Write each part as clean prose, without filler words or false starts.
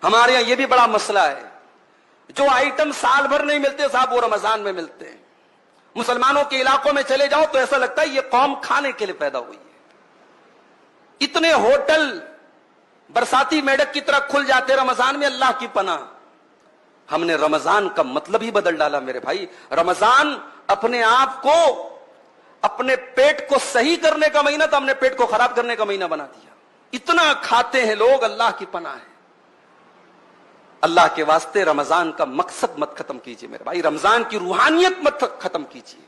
ہمارے یہاں یہ بھی بڑا مسئلہ ہے، جو آئٹم سال بھر نہیں ملتے صاحب وہ رمضان میں ملتے ہیں۔ مسلمانوں کے علاقوں میں چلے جاؤ تو ایسا لگتا ہے یہ قوم کھانے کے لیے پیدا ہوئی ہے۔ اتنے ہوٹل برساتی میڈک کی طرح کھل جاتے رمضان میں، اللہ کی پناہ۔ ہم نے رمضان کا مطلب ہی بدل ڈالا میرے بھائی۔ رمضان اپنے آپ کو، اپنے پیٹ کو صحیح کرنے کا مہینہ تھا، ہم نے پیٹ کو خراب کرنے کا مہینہ بنا دیا۔ اتنا کھاتے ہیں لوگ، اللہ کی پناہ ہے۔ اللہ کے واسطے رمضان کا مقصد مت ختم کیجئے میرے بھائی، رمضان کی روحانیت مت ختم کیجئے۔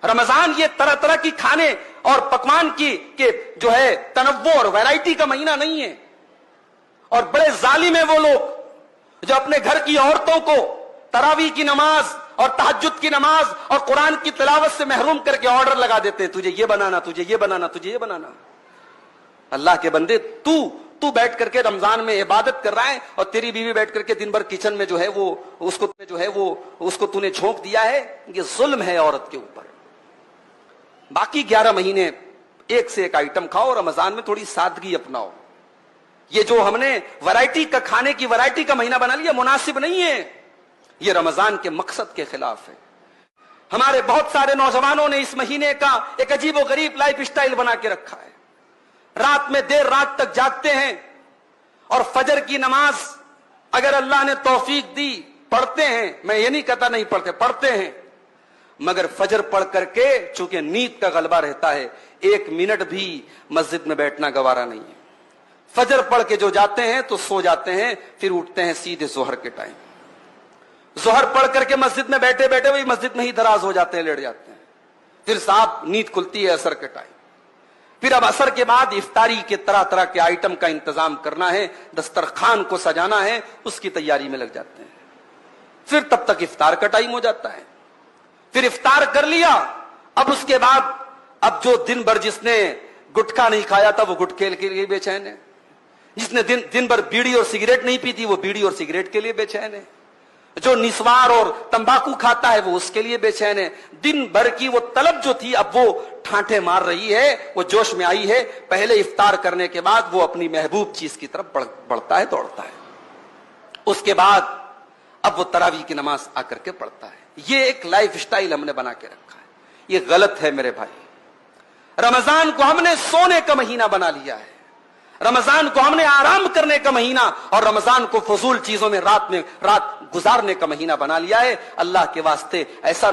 رمضان یہ طرح طرح کی کھانے اور پکوان کی کہ جو ہے تنوع اور ویرائٹی کا مہینہ نہیں ہے۔ اور بڑے ظالم ہیں وہ لوگ جو اپنے گھر کی عورتوں کو تراویح کی نماز اور تہجد کی نماز اور قرآن کی تلاوت سے محروم کر کے آرڈر لگا دیتے ہیں، تجھے یہ بنانا، تجھے یہ بنانا، تجھے یہ بنانا۔ اللہ کے بندے، تو بیٹھ کر کے رمضان میں عبادت کر رہا ہے اور تیری بیوی بیٹھ کر کے دن بھر کچن میں جو ہے وہ اس کو تو نے جھونک دیا ہے، یہ ظلم ہے عورت کے اوپر۔ باقی 11 مہینے ایک سے ایک آئٹم کھاؤ، رمضان میں تھوڑی سادگی اپناؤ۔ یہ جو ہم نے ورائٹی کا کھانے کی ورائٹی کا مہینہ بنا لیا مناسب نہیں ہے، یہ رمضان کے مقصد کے خلاف ہے۔ ہمارے بہت سارے نوجوانوں نے اس مہینے کا ایک عجیب و غریب لائف سٹائل بنا کے رکھا ہے۔ رات میں دیر رات تک جاگتے ہیں اور فجر کی نماز اگر اللہ نے توفیق دی پڑھتے ہیں، میں یہ نہیں کہتا نہیں پڑھتے، پڑھتے ہیں، مگر فجر پڑھ کر کے چونکہ نیند کا غلبہ رہتا ہے 1 منٹ بھی مسجد میں بیٹھنا گوارا نہیں ہے۔ فجر پڑھ کے جو جاتے ہیں تو سو جاتے ہیں، پھر اٹھتے ہیں سیدھے ظہر کے ٹائم۔ ظہر پڑھ کر کے مسجد میں بیٹھے بیٹھے وہی مسجد میں ہی دراز ہو جاتے ہیں، لیٹ جاتے ہیں، پھر صاحب نیند کھلتی ہے عصر کے ٹائم۔ پھر اب عصر کے بعد افطاری کے طرح طرح کے آئٹم کا انتظام کرنا ہے، دسترخوان کو سجانا ہے، اس کی تیاری میں لگ جاتے ہیں۔ پھر تب تک افطار کا ٹائم ہو جاتا ہے، پھر افطار کر لیا، اب اس کے بعد اب جو دن بھر جس نے گٹکا نہیں کھایا تھا وہ گٹکے کے لیے بے چین ہے، جس نے دن بھر بیڑی اور سگریٹ نہیں پی تھی وہ بیڑی اور سگریٹ کے لیے بے چین ہے، جو نسوار اور تمباکو کھاتا ہے وہ اس کے لیے بے چین ہے۔ دن بھر کی وہ طلب جو تھی اب وہ ٹھانٹے مار رہی ہے، وہ جوش میں آئی ہے۔ پہلے افطار کرنے کے بعد وہ اپنی محبوب چیز کی طرف بڑھتا ہے، دوڑتا ہے۔ اس کے بعد اب وہ تراویح کی نماز آ کر کے پڑھتا ہے۔ یہ ایک لائف سٹائل ہم نے بنا کے رکھا ہے، یہ غلط ہے میرے بھائی۔ رمضان کو ہم نے سونے کا مہینہ بنا لیا ہے، رمضان کو ہم نے آرام کرنے کا مہینہ اور رمضان کو فضول چیزوں میں رات گزارنے کا مہینہ بنا لیا ہے۔ اللہ کے واسطے ایسا